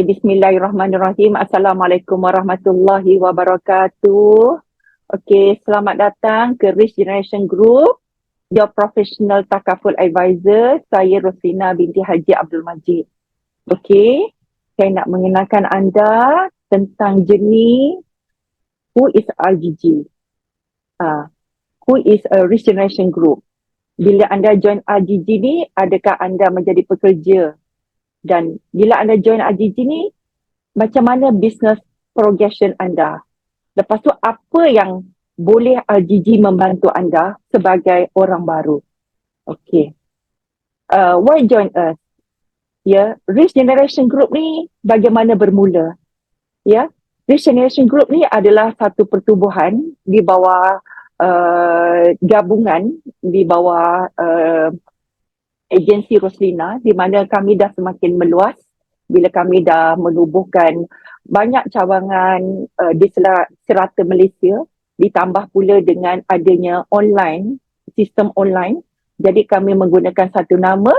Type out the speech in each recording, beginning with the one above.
Bismillahirrahmanirrahim. Assalamualaikum warahmatullahi wabarakatuh. Okey, selamat datang ke Rich Generation Group, your professional takaful advisor. Saya Roslina binti Haji Abdul Majid. Okey, saya nak mengenalkan anda tentang jenis who is RGG. Who is a Rich Generation Group. Bila anda join RGG ni, adakah anda menjadi pekerja? Dan bila anda join RGG ni, macam mana business progression anda? Lepas tu apa yang boleh RGG membantu anda sebagai orang baru? Okay. Why join us? Ya, Rich Generation Group ni bagaimana bermula? Ya, Rich Generation Group ni adalah satu pertubuhan di bawah gabungan di bawah agensi Roslina, di mana kami dah semakin meluas bila kami dah menubuhkan banyak cawangan di serata Malaysia, ditambah pula dengan adanya online, sistem online. Jadi kami menggunakan satu nama,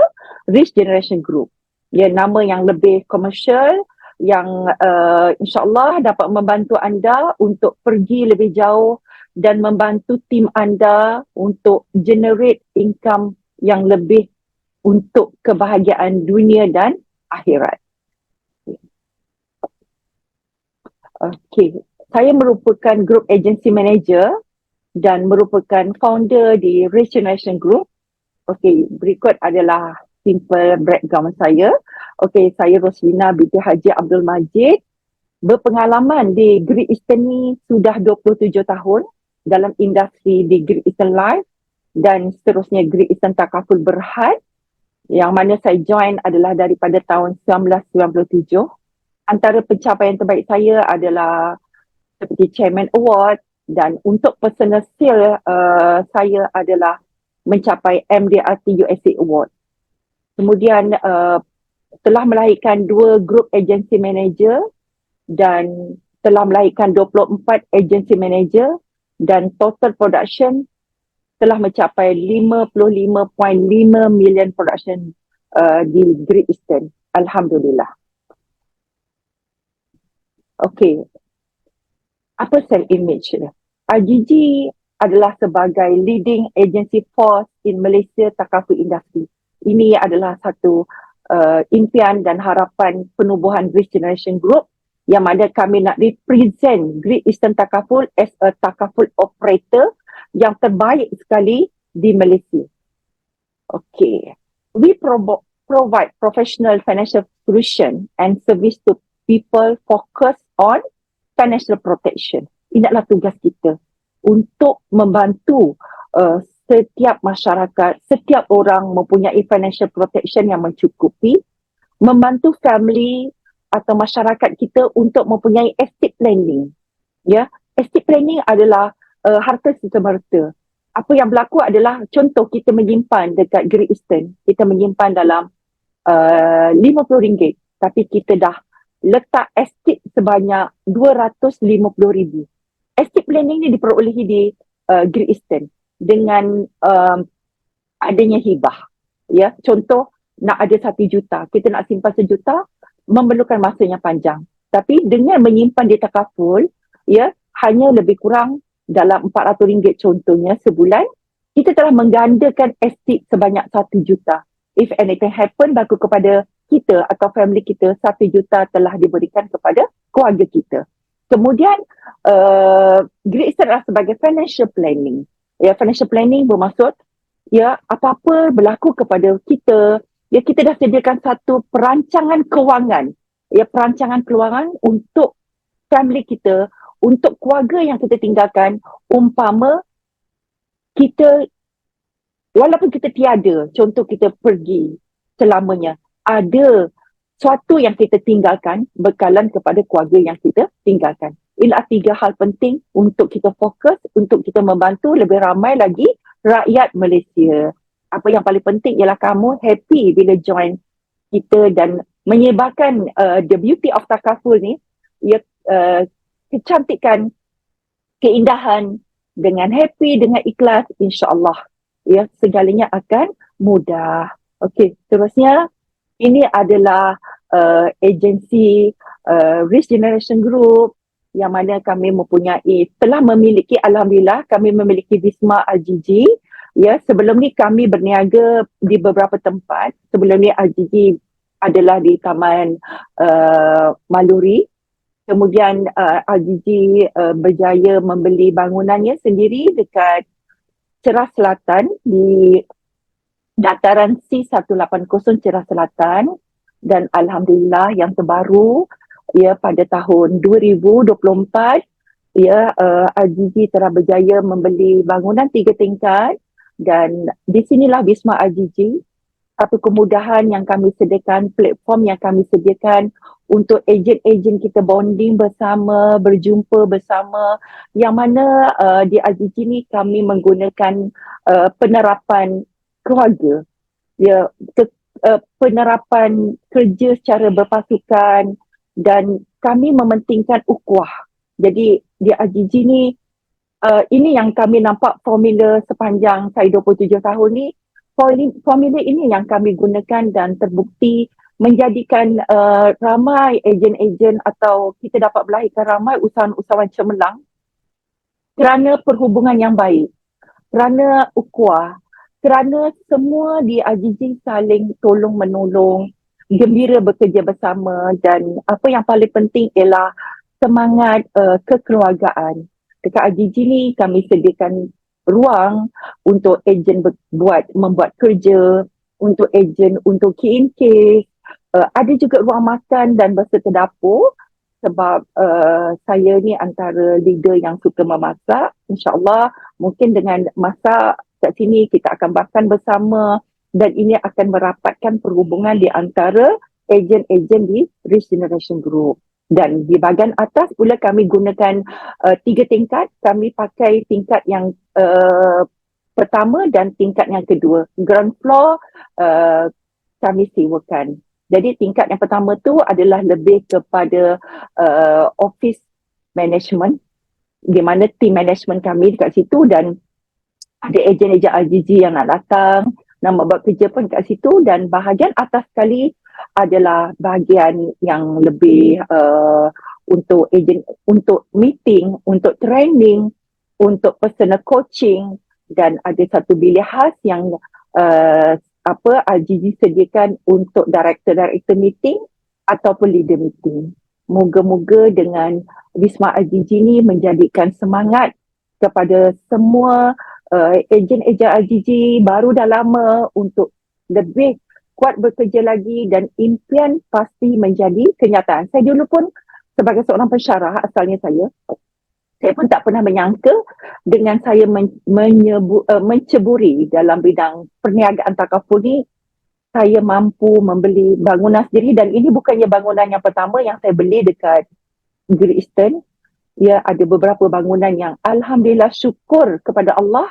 Rich Generation Group. Ya, nama yang lebih komersial, yang insyaAllah dapat membantu anda untuk pergi lebih jauh dan membantu tim anda untuk generate income yang lebih untuk kebahagiaan dunia dan akhirat. Okey, saya merupakan group agency manager dan merupakan founder di Rich Generation Group. Okey, berikut adalah simple background saya. Okey, saya Roslina binti Haji Abdul Majid. Berpengalaman di Great Eastern ni sudah 27 tahun dalam industri di Great Eastern Life dan seterusnya Great Eastern Takaful Berhad, yang mana saya join adalah daripada tahun 1997. Antara pencapaian terbaik saya adalah seperti Chairman Award, dan untuk personal skill saya adalah mencapai MDRT USA Award. Kemudian telah melahirkan 2 group agency manager dan telah melahirkan 24 agency manager, dan total production telah mencapai 55.5 million production di Great Eastern. Alhamdulillah. Okey. Apa self image dia? RGG adalah sebagai leading agency force in Malaysia takaful industry. Ini adalah satu impian dan harapan penubuhan Rich Generation Group, yang mana kami nak represent Great Eastern Takaful as a takaful operator yang terbaik sekali di Malaysia. Okay. We provide professional financial solution and service to people focus on financial protection. Ini adalah tugas kita untuk membantu setiap masyarakat, setiap orang mempunyai financial protection yang mencukupi, membantu family atau masyarakat kita untuk mempunyai estate planning. Ya, estate planning adalah harta serta-merta. Apa yang berlaku adalah, contoh kita menyimpan dekat Great Eastern, kita menyimpan dalam RM50, tapi kita dah letak estate sebanyak RM250,000. Estate planning ni diperolehi di Great Eastern dengan adanya hibah. Ya, contoh nak ada 1 juta, kita nak simpan 1 juta, memerlukan masa yang panjang. Tapi dengan menyimpan di takaful, ya, hanya lebih kurang dalam RM400 contohnya sebulan, kita telah menggandakan estate sebanyak 1 juta. If anything happen berlaku kepada kita atau family kita, 1 juta telah diberikan kepada keluarga kita. Kemudian Great Eastern adalah sebagai financial planning. Ya, financial planning bermaksud, ya, apa-apa berlaku kepada kita, ya, kita dah sediakan satu perancangan kewangan. Ya, perancangan kewangan untuk family kita, untuk keluarga yang kita tinggalkan. Umpama kita, walaupun kita tiada, contoh kita pergi selamanya, ada suatu yang kita tinggalkan bekalan kepada keluarga yang kita tinggalkan. Inilah 3 hal penting untuk kita fokus, untuk kita membantu lebih ramai lagi rakyat Malaysia. Apa yang paling penting ialah kamu happy bila join kita dan menyebarkan the beauty of takaful ni, ya, kecantikan, keindahan, dengan happy, dengan ikhlas, insya-Allah, ya, segalanya akan mudah. Okey, terusnya ini adalah agensi Rich Generation Group yang mana kami telah memiliki, alhamdulillah kami memiliki Wisma Al-Jiji. Ya, sebelum ni kami berniaga di beberapa tempat. Sebelum ni Al-Jiji adalah di Taman Maluri. Kemudian Al-Jiji berjaya membeli bangunannya sendiri dekat Cerah Selatan di dataran C180 Cerah Selatan, dan alhamdulillah yang terbaru ya pada tahun 2024 ya Al-Jiji telah berjaya membeli bangunan 3 tingkat, dan di sinilah Wisma Al-Jiji, satu kemudahan yang kami sediakan, platform yang kami sediakan untuk ejen-ejen kita bonding bersama, berjumpa bersama, yang mana di Al-Jiji ni kami menggunakan penerapan keluarga, ya, penerapan kerja secara berpasukan, dan kami mementingkan ukhuwah. Jadi di Al-Jiji ni ini yang kami nampak formula sepanjang saya 27 tahun ni. Formula ini yang kami gunakan dan terbukti menjadikan ramai ejen-ejen atau kita dapat melahirkan ramai usahawan-usahawan cemerlang kerana perhubungan yang baik, kerana ukhuwah, kerana semua di Al-Jiji saling tolong-menolong, gembira bekerja bersama, dan apa yang paling penting ialah semangat kekeluargaan. Dekat Al-Jiji ni kami sediakan ruang untuk ejen membuat kerja, untuk ejen untuk key in case. Ada juga ruang makan dan berserta dapur, sebab saya ni antara leader yang suka memasak. InsyaAllah mungkin dengan masak kat sini kita akan makan bersama, dan ini akan merapatkan perhubungan di antara ejen-ejen di Rich Generation Group. Dan di bahagian atas pula kami gunakan 3 tingkat. Kami pakai tingkat yang pertama dan tingkat yang kedua. Ground floor kami sewakan. Jadi tingkat yang pertama tu adalah lebih kepada office management, di mana team management kami dekat situ, dan ada ejen-ejen Al-Jiji yang nak datang, nak buat kerja pun dekat situ. Dan bahagian atas sekali adalah bahagian yang lebih untuk ejen, untuk meeting, untuk training, untuk personal coaching, dan ada satu bilik khas yang Al-Jiji sediakan untuk director meeting ataupun leader meeting. Moga-moga dengan Wisma Al-Jiji ni menjadikan semangat kepada semua ejen-ejen Al-Jiji baru dan lama untuk lebih kuat bekerja lagi, dan impian pasti menjadi kenyataan. Saya dulu pun sebagai seorang pensyarah, asalnya saya pun tak pernah menyangka dengan saya menceburi dalam bidang perniagaan takaful ni, saya mampu membeli bangunan sendiri. Dan ini bukannya bangunan yang pertama yang saya beli dekat Great Eastern. Ya, ada beberapa bangunan yang alhamdulillah, syukur kepada Allah,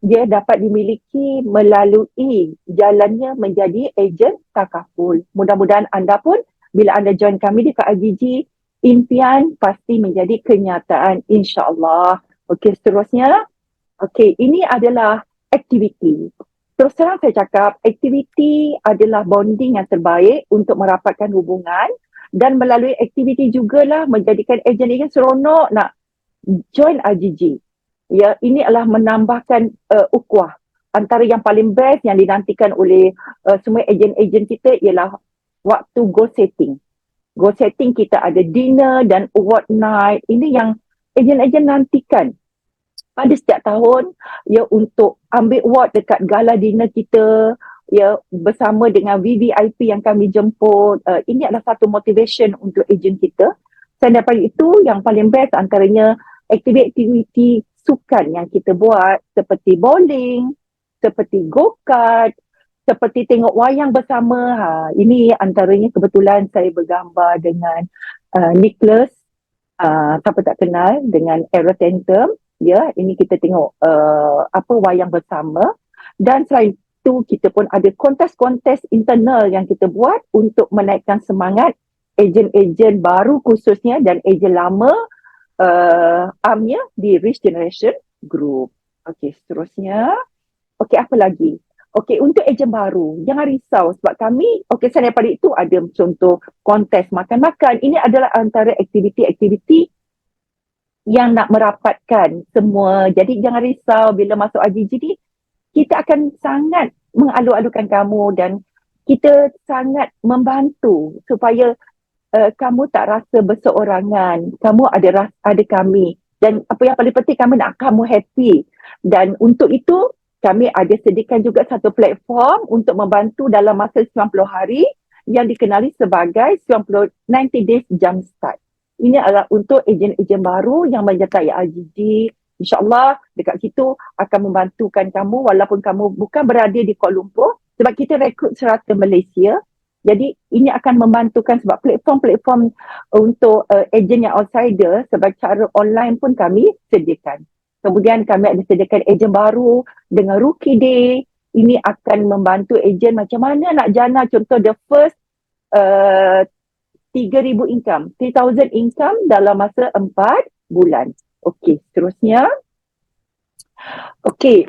dia dapat dimiliki melalui jalannya menjadi ejen takaful. Mudah-mudahan anda pun bila anda join kami dekat Al-Jiji, impian pasti menjadi kenyataan, insya-Allah. Okey, seterusnya. Okey, ini adalah aktiviti. Terus terang saya cakap, aktiviti adalah bonding yang terbaik untuk merapatkan hubungan, dan melalui aktiviti jugalah menjadikan ejen-ejen seronok nak join Al-Jiji. Ya, ini adalah menambahkan ukhuwah. Antara yang paling best yang dinantikan oleh semua ejen-ejen kita ialah waktu go setting. Go setting kita ada dinner dan award night. Ini yang ejen-ejen nantikan pada setiap tahun, ya, untuk ambil award dekat gala dinner kita, ya, bersama dengan VVIP yang kami jemput. Ini adalah satu motivation untuk ejen kita. Selain daripada itu, yang paling best antaranya aktiviti sukan yang kita buat, seperti bowling, seperti go-kart, seperti tengok wayang bersama. Ini antaranya kebetulan saya bergambar dengan Nicholas, siapa tak kenal, dengan Era Tantrum. Ya, ini kita tengok wayang bersama. Dan selain itu kita pun ada kontes-kontes internal yang kita buat untuk menaikkan semangat ejen-ejen baru khususnya, dan ejen lama di Rich Generation Group. Okey, seterusnya. Okey, apa lagi? Okey, untuk ejen baru, jangan risau sebab kami, okey, selain daripada itu ada contoh kontes makan-makan. Ini adalah antara aktiviti-aktiviti yang nak merapatkan semua. Jadi jangan risau bila masuk IGG ni, kita akan sangat mengalu-alukan kamu dan kita sangat membantu supaya kamu tak rasa berseorangan. Kamu ada kami. Dan apa yang paling penting, kami nak kamu happy. Dan untuk itu, kami ada sediakan juga satu platform untuk membantu dalam masa 90 hari yang dikenali sebagai 90 days jumpstart. Ini adalah untuk ejen-ejen baru yang menyertai IGG. InsyaAllah dekat situ akan membantukan kamu walaupun kamu bukan berada di Kuala Lumpur sebab kita rekrut serata Malaysia. Jadi ini akan membantukan sebab platform-platform untuk ejen yang outsider sebab cara online pun kami sediakan. Kemudian kami ada sediakan ejen baru dengan Rookie Day. Ini akan membantu ejen macam mana nak jana contoh the first 3,000 income, 3,000 income dalam masa 4 bulan. Okey, seterusnya. Okey,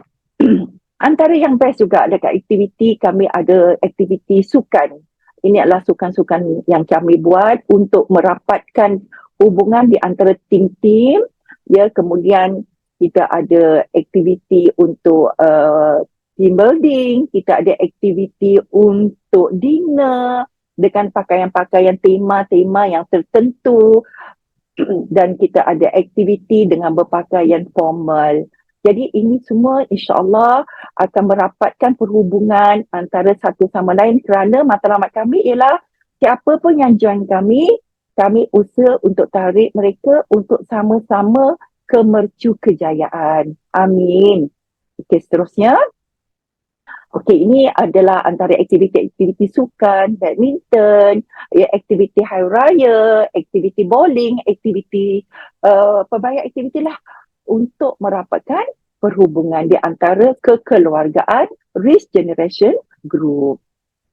antara yang best juga dekat aktiviti, kami ada aktiviti sukan. Ini adalah sukan-sukan yang kami buat untuk merapatkan hubungan di antara tim-tim. Ya, kemudian kita ada aktiviti untuk team building, kita ada aktiviti untuk dinner dengan pakaian-pakaian tema-tema yang tertentu dan kita ada aktiviti dengan berpakaian formal. Jadi ini semua insya-Allah akan merapatkan perhubungan antara satu sama lain kerana matlamat kami ialah siapa pun yang join kami usaha untuk tarik mereka untuk sama-sama ke mercu kejayaan. Amin. Okey, seterusnya. Okey, ini adalah antara aktiviti-aktiviti sukan, badminton, ya, aktiviti hari raya, aktiviti bowling, aktiviti pelbagai aktiviti lah untuk merapatkan perhubungan di antara kekeluargaan Rich Generation Group.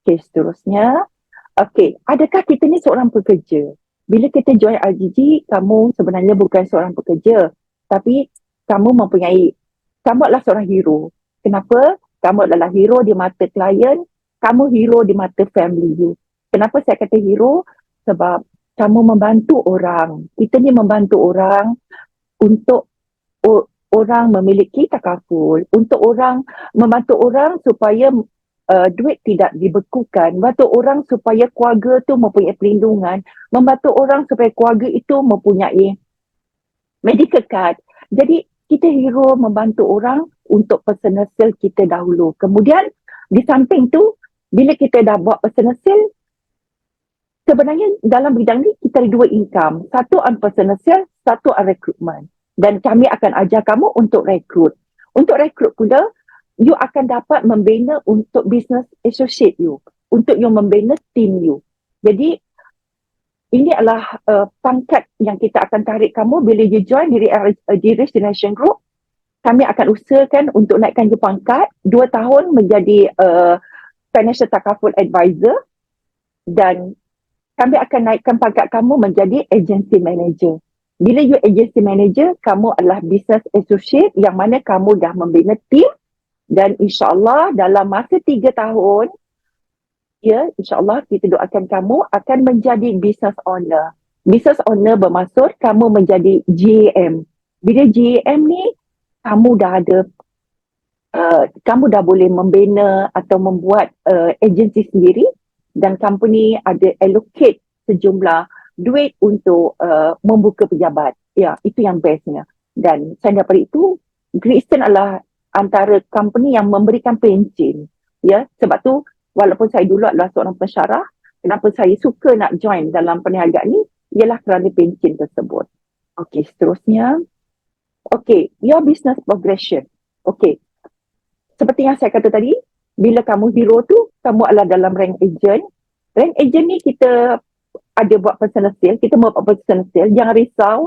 Okey, seterusnya. Okey, adakah kita ni seorang pekerja? Bila kita join IGG, kamu sebenarnya bukan seorang pekerja, tapi kamu adalah seorang hero. Kenapa? Kamu adalah hero di mata klien, kamu hero di mata family you. Kenapa saya kata hero? Sebab kamu membantu orang. Kita ni membantu orang untuk orang memiliki takaful, untuk orang membantu orang supaya duit tidak dibekukan, membantu orang supaya keluarga tu mempunyai perlindungan, membantu orang supaya keluarga itu mempunyai medical card. Jadi kita hero membantu orang untuk personal sale kita dahulu. Kemudian di samping tu, bila kita dah buat personal sale, sebenarnya dalam bidang ni kita ada 2 income. Satu on personal sale, satu on recruitment. Dan kami akan ajar kamu untuk rekrut. Untuk rekrut pula, you akan dapat membina untuk business associate you. Untuk you membina team you. Jadi ini adalah pangkat yang kita akan tarik kamu bila you join di Rich Generation Group. Kami akan usahakan untuk naikkan you pangkat 2 tahun menjadi financial takaful advisor dan kami akan naikkan pangkat kamu menjadi agency manager. Bila you agency manager, kamu adalah business associate yang mana kamu dah membina team dan insyaAllah dalam masa 3 tahun, ya, insyaAllah kita doakan kamu akan menjadi business owner. Business owner bermaksud kamu menjadi GM. Bila GM ni, kamu dah ada, kamu dah boleh membina atau membuat agensi sendiri dan company ada allocate sejumlah duit untuk membuka pejabat. Ya, itu yang bestnya. Dan selain daripada itu, Great Eastern adalah antara company yang memberikan pencen. Ya, sebab tu walaupun saya dulu adalah seorang pensyarah, kenapa saya suka nak join dalam perniagaan ni ialah kerana pencen tersebut. Okey, seterusnya. Okey, your business progression. Okey, seperti yang saya kata tadi, bila kamu hero tu, kamu adalah dalam rank agent. Rank agent ni kita ada buat personal sale, kita mau buat personal sale, jangan risau.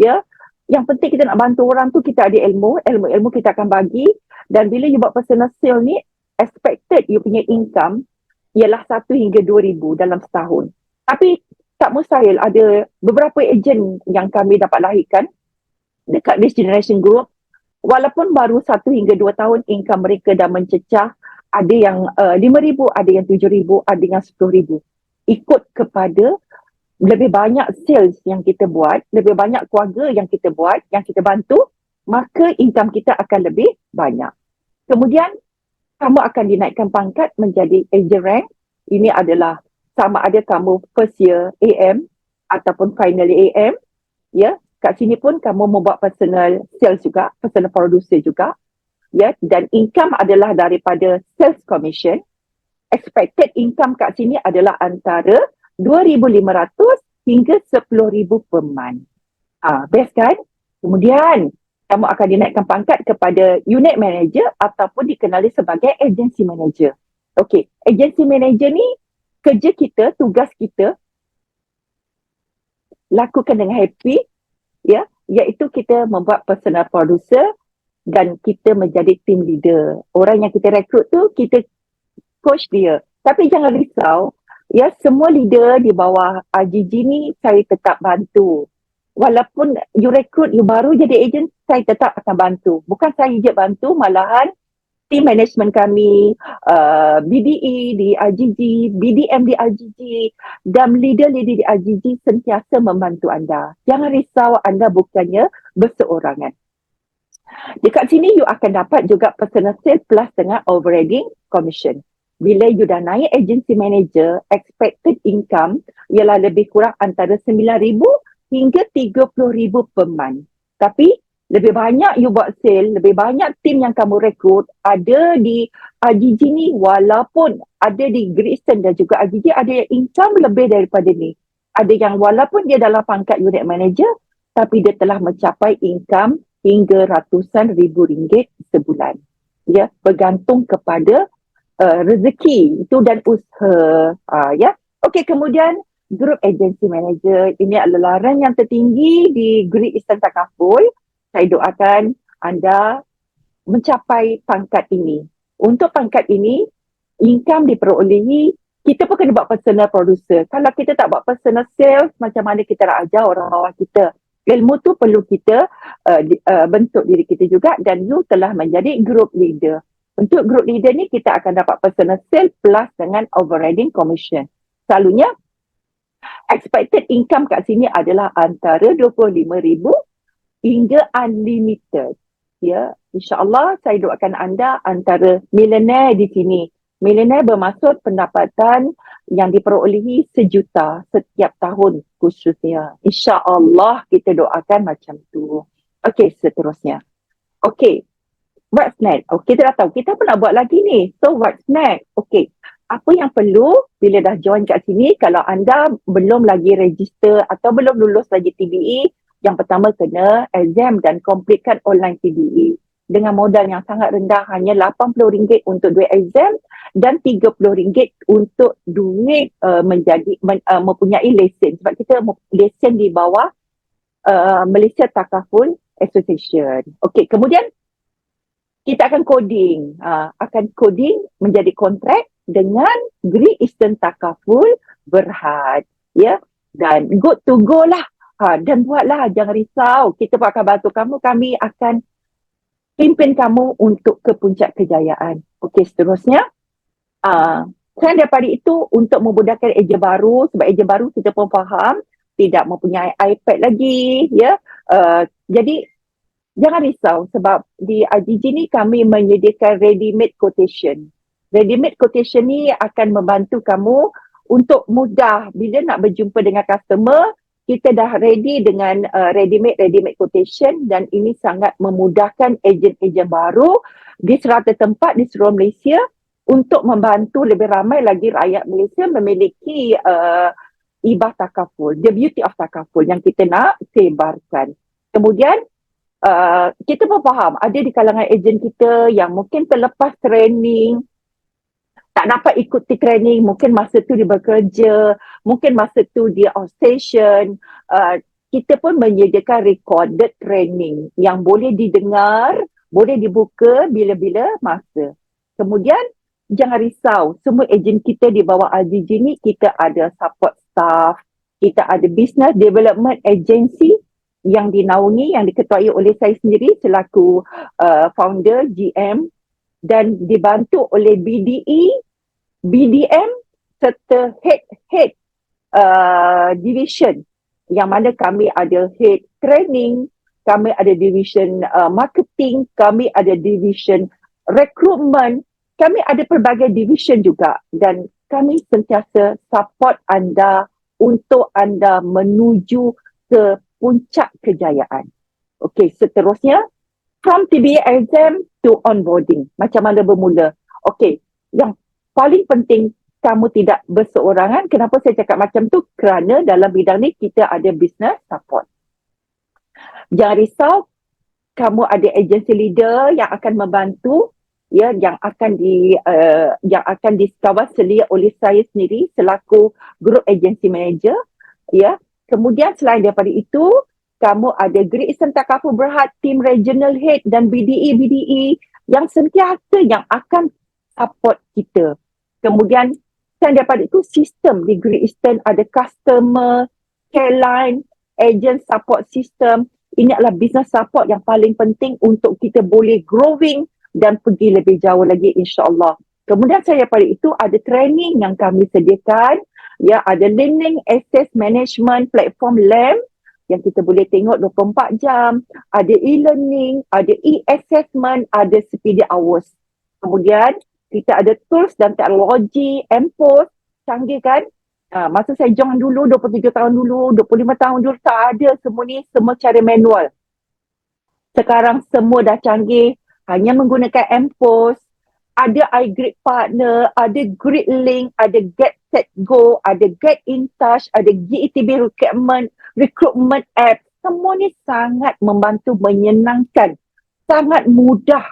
Ya, yang penting kita nak bantu orang tu, kita ada ilmu kita akan bagi. Dan bila you buat personal sale ni, expected you punya income ialah 1 hingga 2,000 dalam setahun. Tapi tak mustahil, ada beberapa ejen yang kami dapat lahirkan dekat Rich Generation Group, walaupun baru 1 hingga 2 tahun income mereka dah mencecah ada yang 5,000, ada yang 7,000, ada yang 10,000. Ikut kepada lebih banyak sales yang kita buat, lebih banyak keluarga yang kita buat, yang kita bantu, maka income kita akan lebih banyak. Kemudian kamu akan dinaikkan pangkat menjadi agent rank. Ini adalah sama ada kamu first year AM ataupun final year AM. Ya, kat sini pun kamu membuat personal sales juga, personal producer juga. Ya, dan income adalah daripada sales commission. Expected income kat sini adalah antara 2,500 hingga 10,000 per month. Best kan? Kemudian kamu akan dinaikkan pangkat kepada unit manager ataupun dikenali sebagai agency manager. Okey, agency manager ni kerja kita, tugas kita lakukan dengan happy, ya, iaitu kita membuat personal producer dan kita menjadi team leader. Orang yang kita rekrut tu, kita coach dia. Tapi jangan risau, ya, semua leader di bawah RGG ni saya tetap bantu. Walaupun you rekrut, you baru jadi agent, saya tetap akan bantu. Bukan saya je bantu, malahan team management kami, BDE di RGG, BDM di RGG, dan leader-leader di RGG sentiasa membantu anda. Jangan risau, anda bukannya berseorangan. Dekat sini you akan dapat juga personal sales plus dengan overriding commission. Bila you dah naik agency manager, expected income ialah lebih kurang antara 9,000 hingga 30,000 per month. Tapi lebih banyak you buat sale, lebih banyak tim yang kamu rekrut ada di RGG ni, walaupun ada di Great Eastern dan juga RGG ada yang income lebih daripada ni. Ada yang walaupun dia dalam pangkat unit manager, tapi dia telah mencapai income hingga ratusan ribu ringgit sebulan. Ya, bergantung kepada rezeki itu dan usaha. Ya. Okey, kemudian Group Agency Manager ini adalah rank yang tertinggi di Great Eastern Takaful. Saya doakan anda mencapai pangkat ini. Untuk pangkat ini, income diperolehi, kita pun kena buat personal producer. Kalau kita tak buat personal sales, macam mana kita nak ajar orang bawah kita? Ilmu tu perlu kita bentuk diri kita juga, dan you telah menjadi group leader. Untuk group leader ni kita akan dapat personal sales plus dengan overriding commission. Selalunya expected income kat sini adalah antara 25,000 hingga unlimited. Ya, insya-Allah saya doakan anda antara millionaire di sini. Millionaire bermaksud pendapatan yang diperolehi sejuta setiap tahun khususnya. Insya-Allah kita doakan macam tu. Okey, seterusnya. Okey. What's next? Kita dah tahu, kita pun nak buat lagi ni. So what's next? Okey. Apa yang perlu bila dah join kat sini, kalau anda belum lagi register atau belum lulus lagi TBE, yang pertama kena exam dan completekan online TBE. Dengan modal yang sangat rendah, hanya RM80 untuk duit exam dan RM30 untuk duit mempunyai lesen. Sebab kita lesen di bawah Malaysia Takaful Association. Okey, kemudian kita akan coding. Akan coding menjadi kontrak dengan Great Eastern Takaful Berhad. Ya, dan good to go lah. Dan buatlah, jangan risau. Kita pun akan bantu kamu. Kami akan pimpin kamu untuk ke puncak kejayaan. Okey, seterusnya. Selain daripada itu, untuk memudahkan ejen baru, sebab ejen baru kita pun faham, tidak mempunyai iPad lagi. Ya, jadi jangan risau sebab di RGG ni kami menyediakan ready-made quotation. Ready-made quotation ni akan membantu kamu untuk mudah bila nak berjumpa dengan customer. Kita dah ready dengan ready-made quotation, dan ini sangat memudahkan ejen-ejen baru di serata tempat di seluruh Malaysia untuk membantu lebih ramai lagi rakyat Malaysia memiliki ibah takaful, the beauty of takaful yang kita nak sebarkan. Kemudian kita pun faham ada di kalangan ejen kita yang mungkin terlepas training, tak dapat ikuti training, mungkin masa tu dia bekerja, mungkin masa tu dia off station. Kita pun menyediakan recorded training yang boleh didengar, boleh dibuka bila-bila masa. Kemudian jangan risau, semua ejen kita di bawah RGG ni kita ada support staff, kita ada business development agency yang dinaungi, yang diketuai oleh saya sendiri selaku founder GM. dan dibantu oleh BDE, BDM serta head division, yang mana kami ada head training, kami ada division marketing, kami ada division recruitment, kami ada pelbagai division juga, dan kami sentiasa support anda untuk anda menuju ke puncak kejayaan. Okey, seterusnya from TBA exam to onboarding. Macam mana bermula? Okey, yang paling penting kamu tidak berseorangan. Kenapa saya cakap macam tu? Kerana dalam bidang ni kita ada business support. Jangan risau, kamu ada agency leader yang akan membantu, ya, yang akan dikawal selia oleh saya sendiri selaku group agency manager, ya. Kemudian selain daripada itu, kamu ada Great Eastern Takaful Berhad, tim regional head dan BDE yang sentiasa yang akan support kita. Kemudian selain daripada itu, sistem di Great Eastern ada customer care line, agent support system. Ini adalah business support yang paling penting untuk kita boleh growing dan pergi lebih jauh lagi, insyaAllah. Kemudian saya daripada itu ada training yang kami sediakan, ya, ada learning access management platform LAM yang kita boleh tengok 24 jam, ada e-learning, ada e-assessment, ada speedy hours. Kemudian kita ada tools dan teknologi, MPOS, canggih kan? Masa saya join dulu, 23 tahun dulu, 25 tahun dulu, tak ada semua ni, semua cara manual. Sekarang semua dah canggih, hanya menggunakan MPOS, ada iGrid Partner, ada GridLink, ada Get Set Go, ada Get In Touch, ada GETB Recruitment App. Semua ni sangat membantu, menyenangkan, sangat mudah,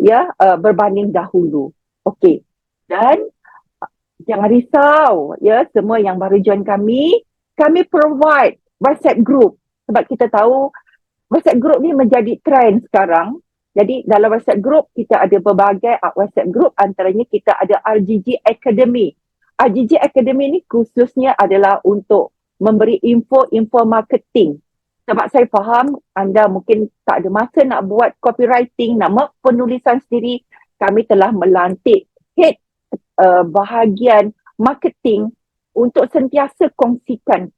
ya, berbanding dahulu. Okey. Dan jangan risau, ya, semua yang baru join kami provide WhatsApp group. Sebab kita tahu WhatsApp group ni menjadi trend sekarang. Jadi dalam WhatsApp group kita ada berbagai WhatsApp group, antaranya kita ada RGG Academy. RGG Academy ni khususnya adalah untuk memberi info marketing. Sebab saya faham anda mungkin tak ada masa nak buat copywriting, nak penulisan sendiri. Kami telah melantik head bahagian marketing untuk sentiasa kongsikan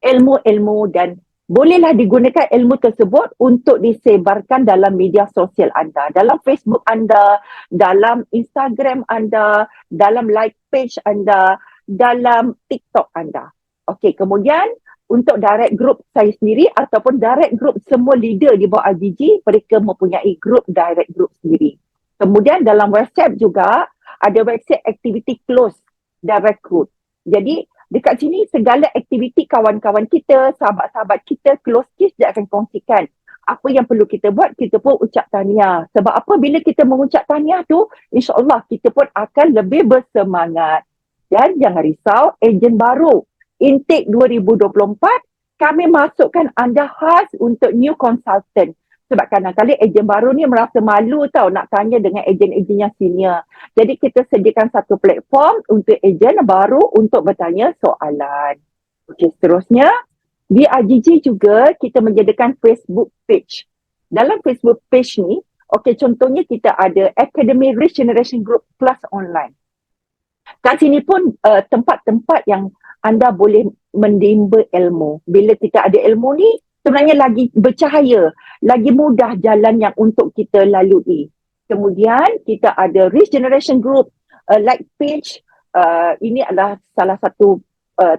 ilmu-ilmu dan bolehlah digunakan ilmu tersebut untuk disebarkan dalam media sosial anda, dalam Facebook anda, dalam Instagram anda, dalam like page anda, dalam TikTok anda. Okey, kemudian untuk direct group saya sendiri ataupun direct group semua leader di bawah RGG, mereka mempunyai group direct group sendiri. Kemudian dalam WhatsApp juga ada WhatsApp activity close dan recruit. Jadi dekat sini segala aktiviti kawan-kawan kita, sahabat-sahabat kita, close case dia akan kongsikan. Apa yang perlu kita buat, kita pun ucap tahniah. Sebab apa? Bila kita mengucap tahniah tu, insyaAllah kita pun akan lebih bersemangat. Dan jangan risau, ejen baru intake 2024, kami masukkan anda khas untuk new consultant. Sebab kadang-kadang ejen baru ni merasa malu tau nak tanya dengan ejen-ejen yang senior. Jadi kita sediakan satu platform untuk ejen baru untuk bertanya soalan. Okey, seterusnya di RGG juga kita menyediakan Facebook page. Dalam Facebook page ni, okey, contohnya kita ada Academy Rich Generation Group Plus Online. Kat sini pun tempat-tempat yang anda boleh menimba ilmu. Bila kita ada ilmu ni, sebenarnya lagi bercahaya, lagi mudah jalan yang untuk kita lalui. Kemudian kita ada Rich Generation Group like page. Ini adalah salah satu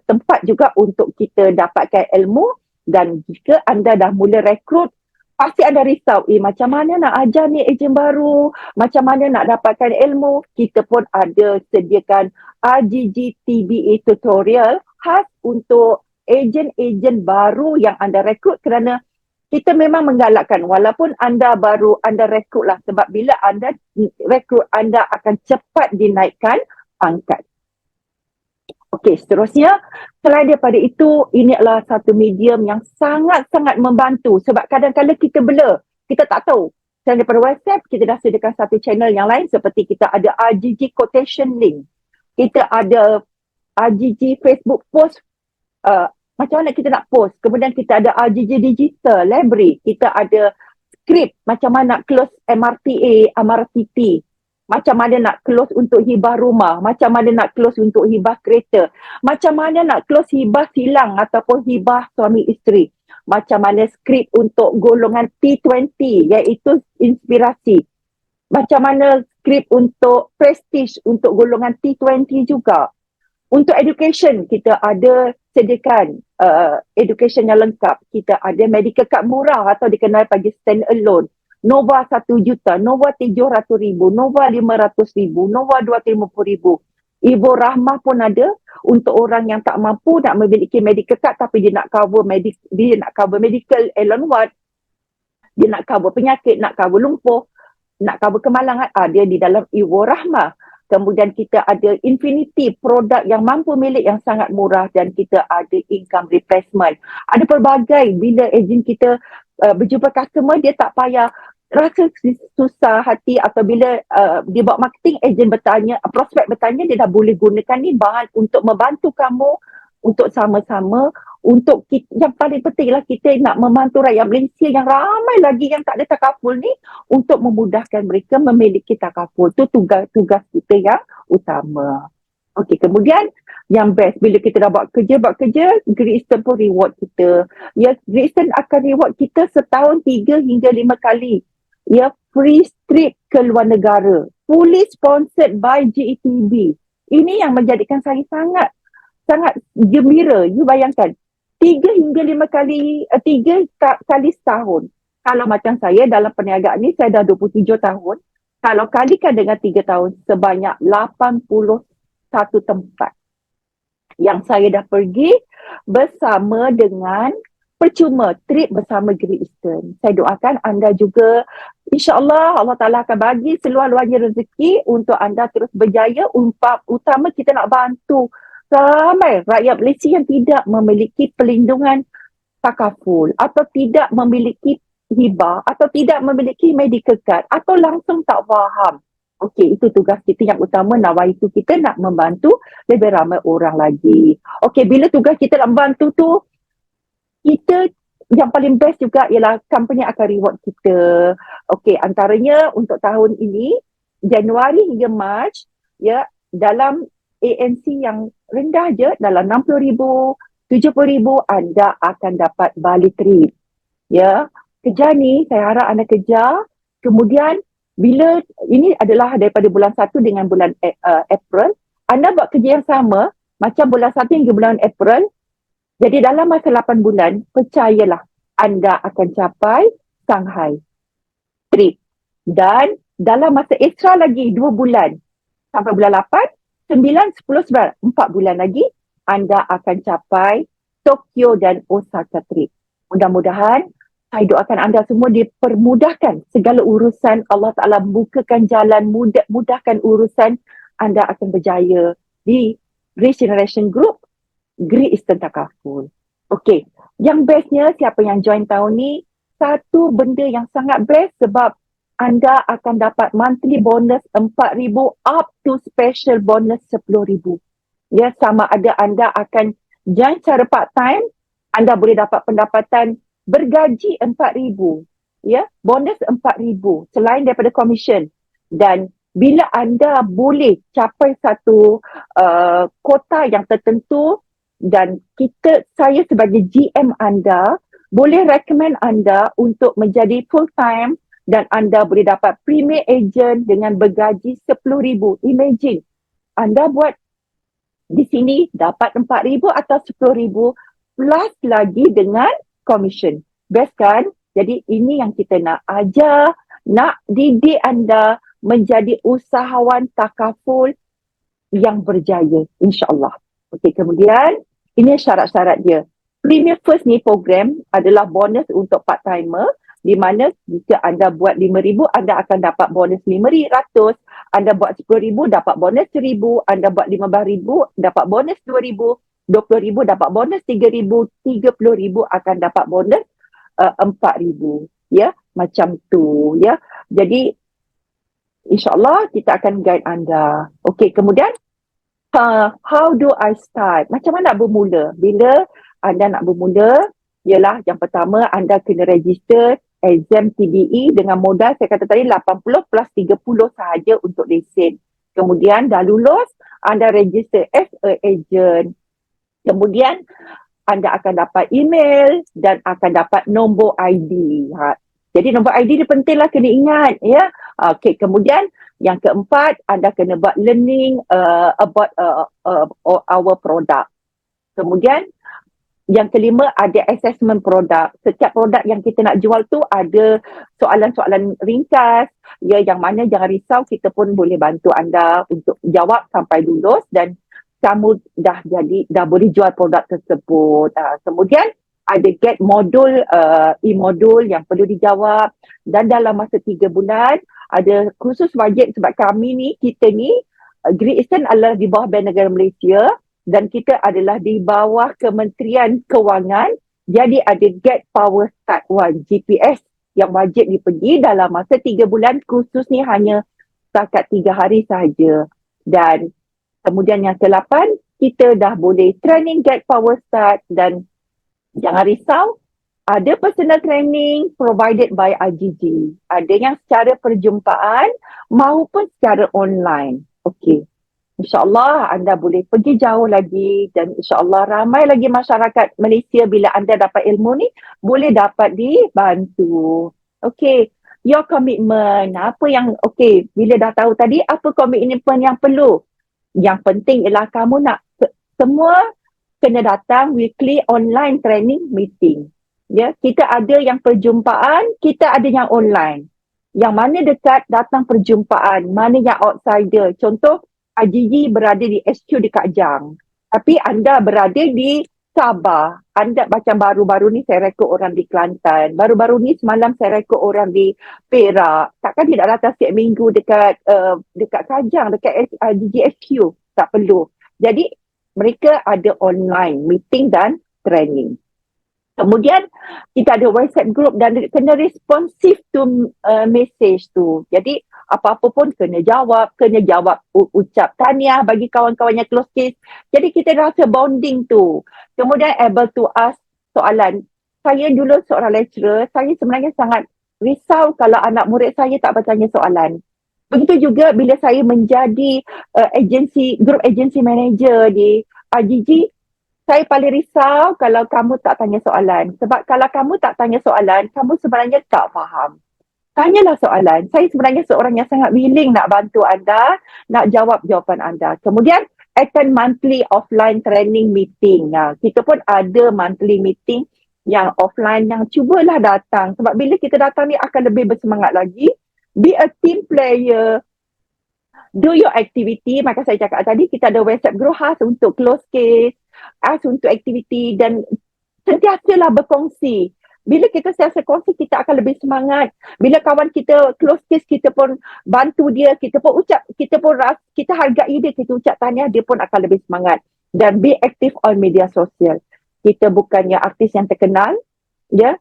tempat juga untuk kita dapatkan ilmu. Dan jika anda dah mula rekrut, pasti anda risau, macam mana nak ajar ni ejen baru, macam mana nak dapatkan ilmu. Kita pun ada sediakan RGG TBA tutorial khas untuk ejen-ejen baru yang anda rekrut, kerana kita memang menggalakkan walaupun anda baru, anda rekrut lah, sebab bila anda rekrut, anda akan cepat dinaikkan pangkat. Okey, seterusnya, selain daripada itu, ini adalah satu medium yang sangat-sangat membantu sebab kadang-kadang kita blur, kita tak tahu. Selain daripada WhatsApp, kita dah sediakan satu channel yang lain seperti kita ada RGG Quotation Link. Kita ada RGG Facebook Post, macam mana kita nak post. Kemudian kita ada RGG Digital Library. Kita ada skrip macam mana nak close MRTA, MRTT, macam mana nak close untuk hibah rumah, macam mana nak close untuk hibah kereta, macam mana nak close hibah silang ataupun hibah suami isteri, macam mana skrip untuk golongan T20 iaitu inspirasi, macam mana skrip untuk prestige untuk golongan T20 juga. Untuk education, kita ada sediakan education yang lengkap. Kita ada medical card murah atau dikenal bagi stand alone. Nova 1 juta, Nova 700,000, Nova 500,000, Nova 250,000. Ibu Rahmah pun ada untuk orang yang tak mampu nak memiliki medical card tapi dia nak cover medical Elon Watt, dia nak cover penyakit, nak cover lumpuh, nak cover kemalangan, dia di dalam Ibu Rahmah. Kemudian kita ada Infinity, produk yang mampu milik yang sangat murah, dan kita ada income replacement. Ada pelbagai, bila ejen kita berjumpa customer, dia tak payah rasa susah hati atau bila dia buat marketing, ejen bertanya, prospek bertanya, dia dah boleh gunakan ni bahan untuk membantu kamu untuk sama-sama, untuk kita, yang paling penting lah kita nak membantu rakyat Malaysia yang ramai lagi yang tak ada takaful ni untuk memudahkan mereka memiliki takaful. Itu tugas kita yang utama. Okey, kemudian yang best bila kita dah buat kerja, Great Eastern pun reward kita. Ya, Great Eastern akan reward kita setahun 3 hingga 5 kali. Ya, free trip ke luar negara. Fully sponsored by GETB. Ini yang menjadikan saya sangat gembira. You bayangkan, 3 hingga 5 kali, 3 kali setahun. Kalau macam saya dalam perniagaan ni, saya dah 27 tahun. Kalau kalikan dengan 3 tahun, sebanyak 81 tempat yang saya dah pergi bersama dengan percuma trip bersama Great Eastern. Saya doakan anda juga, insyaAllah Allah Ta'ala akan bagi seluar-luarnya rezeki untuk anda terus berjaya. Utama kita nak bantu ramai rakyat Malaysia yang tidak memiliki pelindungan takaful atau tidak memiliki hibah atau tidak memiliki medical card atau langsung tak faham. Okey, itu tugas kita yang utama. Nawaitu kita nak membantu lebih ramai orang lagi. Okey, bila tugas kita nak membantu tu, kita yang paling best juga ialah company akan reward kita. Okey, antaranya untuk tahun ini, Januari hingga Mac, ya, dalam ANC yang rendah je, dalam 60,000, 70,000, anda akan dapat Bali trip. Ya, kejar ni, saya harap anda kejar. Kemudian, bila ini adalah daripada bulan 1 dengan bulan April, anda buat kerja yang sama, macam bulan 1 hingga bulan April. Jadi dalam masa 8 bulan, percayalah, anda akan capai Shanghai trip. Dan dalam masa ekstra lagi 2 bulan, sampai bulan 8, 9, 10, 11, 4 bulan lagi, anda akan capai Tokyo dan Osaka trip. Mudah-mudahan, saya doakan anda semua dipermudahkan segala urusan. Allah Ta'ala bukakan jalan, mudahkan urusan. Anda akan berjaya di Rich Generation Group, Great Eastern Takaful. Okey, yang bestnya siapa yang join tahun ni, satu benda yang sangat best sebab anda akan dapat monthly bonus 4,000 up to special bonus 10,000. Ya, sama ada anda akan join secara part time, anda boleh dapat pendapatan bergaji 4,000. Ya, bonus 4,000 selain daripada commission. Dan bila anda boleh capai satu kota yang tertentu, dan saya sebagai GM anda boleh recommend anda untuk menjadi full time, dan anda boleh dapat premier agent dengan bergaji 10,000. Imagine, anda buat di sini dapat 4,000 atau 10,000 plus lagi dengan commission. Best kan? Jadi ini yang kita nak ajar, nak didik anda menjadi usahawan takaful yang berjaya, insyaAllah. Okey, kemudian ini syarat-syarat dia. Premier First ni program adalah bonus untuk part-timer, di mana jika anda buat 5,000, anda akan dapat bonus 500, anda buat 10,000, dapat bonus 1,000, anda buat 15,000, dapat bonus 2,000, 20,000 dapat bonus 3,000, 30,000 akan dapat bonus 4,000. Ya, macam tu. Ya, jadi insyaAllah kita akan guide anda. Okey, kemudian how do I start? Macam mana nak bermula? Bila anda nak bermula, ialah yang pertama anda kena register exam TBE dengan modal saya kata tadi 80 plus 30 sahaja untuk lesen. Kemudian dah lulus, anda register as a agent. Kemudian anda akan dapat email dan akan dapat nombor ID. Jadi nombor ID ni penting lah, kena ingat ya. Okay, kemudian yang keempat, anda kena buat learning about our product. Kemudian yang kelima, ada assessment produk. Setiap produk yang kita nak jual tu ada soalan-soalan ringkas, ya, yang mana jangan risau, kita pun boleh bantu anda untuk jawab sampai lulus dan kamu dah boleh jual produk tersebut. Kemudian ada get modul, e-modul yang perlu dijawab, dan dalam masa 3 bulan ada kursus wajib sebab kita ni Great Eastern adalah di bawah Bank Negara Malaysia dan kita adalah di bawah Kementerian Kewangan. Jadi ada Get Power Start 1 GPS yang wajib dipergi dalam masa 3 bulan. Kursus ni hanya setakat 3 hari sahaja. Dan kemudian yang ke-8, kita dah boleh training Get Power Start, dan jangan risau, ada personal training provided by IGG. Ada yang secara perjumpaan maupun secara online. Okey. InsyaAllah anda boleh pergi jauh lagi, dan insyaAllah ramai lagi masyarakat Malaysia bila anda dapat ilmu ni boleh dapat dibantu. Okay, your commitment. Apa yang, bila dah tahu tadi apa komitmen yang perlu. Yang penting ialah kamu nak semua kena datang weekly online training meeting. Ya, kita ada yang perjumpaan, kita ada yang online. Yang mana dekat datang perjumpaan, mana yang outsider. Contoh, IGG berada di SQ di Kak Jang. Tapi anda berada di Sabah. Anda macam baru-baru ni saya rekod orang di Kelantan. Baru-baru ni semalam saya rekod orang di Perak. Takkan tidak datang setiap minggu dekat Kak Jang, dekat IGG SQ. Tak perlu. Jadi mereka ada online meeting dan training. Kemudian kita ada WhatsApp group dan kena responsif to message tu. Jadi apa-apa pun kena jawab ucap tahniah bagi kawan-kawan yang close case. Jadi kita rasa bonding tu. Kemudian able to ask soalan. Saya dulu seorang lecturer, saya sebenarnya sangat risau kalau anak murid saya tak bertanya soalan. Begitu juga bila saya menjadi group agency manager di IGG, saya paling risau kalau kamu tak tanya soalan. Sebab kalau kamu tak tanya soalan, kamu sebenarnya tak faham. Tanyalah soalan. Saya sebenarnya seorang yang sangat willing nak bantu anda, nak jawab jawapan anda. Kemudian, attend monthly offline training meeting. Kita pun ada monthly meeting yang offline, yang cubalah datang. Sebab bila kita datang ni akan lebih bersemangat lagi. Be a team player. Do your activity. Maka saya cakap tadi, kita ada WhatsApp group khas untuk close case, khas untuk aktiviti, dan sentiasalah berkongsi. Bila kita sentiasa kongsi, kita akan lebih semangat. Bila kawan kita close case, kita pun bantu dia, kita pun kita hargai dia, kita ucap tahniah, dia pun akan lebih semangat. Dan be active on media sosial. Kita bukannya artis yang terkenal, ya.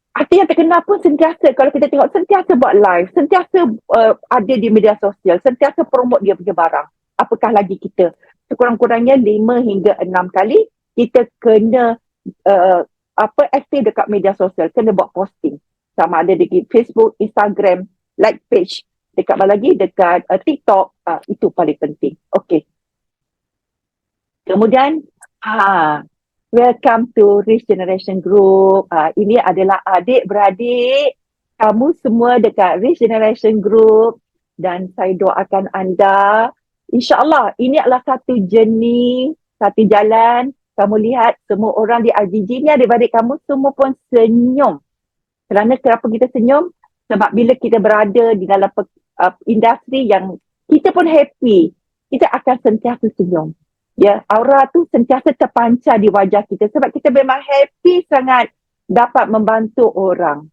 Artis yang terkenal pun sentiasa, kalau kita tengok, sentiasa buat live, sentiasa ada di media sosial, sentiasa promote dia punya barang. Apakah lagi kita? Sekurang-kurangnya 5 hingga 6 kali kita kena aktif dekat media sosial, kena buat posting. Sama ada di Facebook, Instagram, like page, dekat mana lagi, dekat TikTok, itu paling penting. Okay. Kemudian, welcome to Rich Generation Group. Ini adalah adik-beradik kamu semua dekat Rich Generation Group, dan saya doakan anda, InsyaAllah ini adalah satu journey, satu jalan. Kamu lihat semua orang di IGG ni, adik-adik kamu semua pun senyum. Kerana kenapa kita senyum? Sebab bila kita berada di dalam industri yang kita pun happy, kita akan sentiasa senyum. Ya, aura tu sentiasa terpancar di wajah kita sebab kita memang happy sangat dapat membantu orang.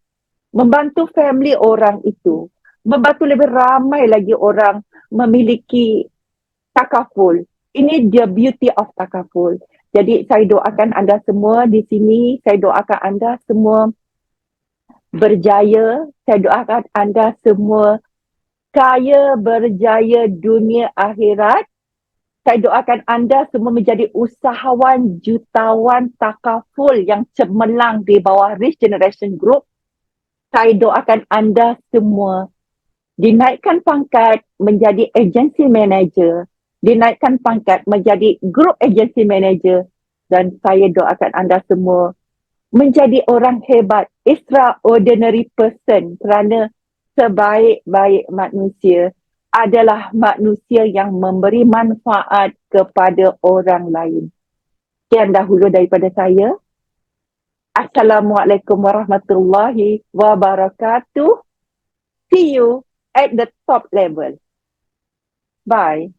Membantu family orang itu. Membantu lebih ramai lagi orang memiliki takaful. Ini the beauty of takaful. Jadi saya doakan anda semua di sini, saya doakan anda semua berjaya, saya doakan anda semua kaya, berjaya dunia akhirat. Saya doakan anda semua menjadi usahawan jutawan takaful yang cemerlang di bawah Rich Generation Group. Saya doakan anda semua dinaikkan pangkat menjadi agency manager, dinaikkan pangkat menjadi group agency manager, dan saya doakan anda semua menjadi orang hebat, extraordinary person, kerana sebaik-baik manusia adalah manusia yang memberi manfaat kepada orang lain. Sekian dahulu daripada saya. Assalamualaikum warahmatullahi wabarakatuh. See you at the top level. Bye.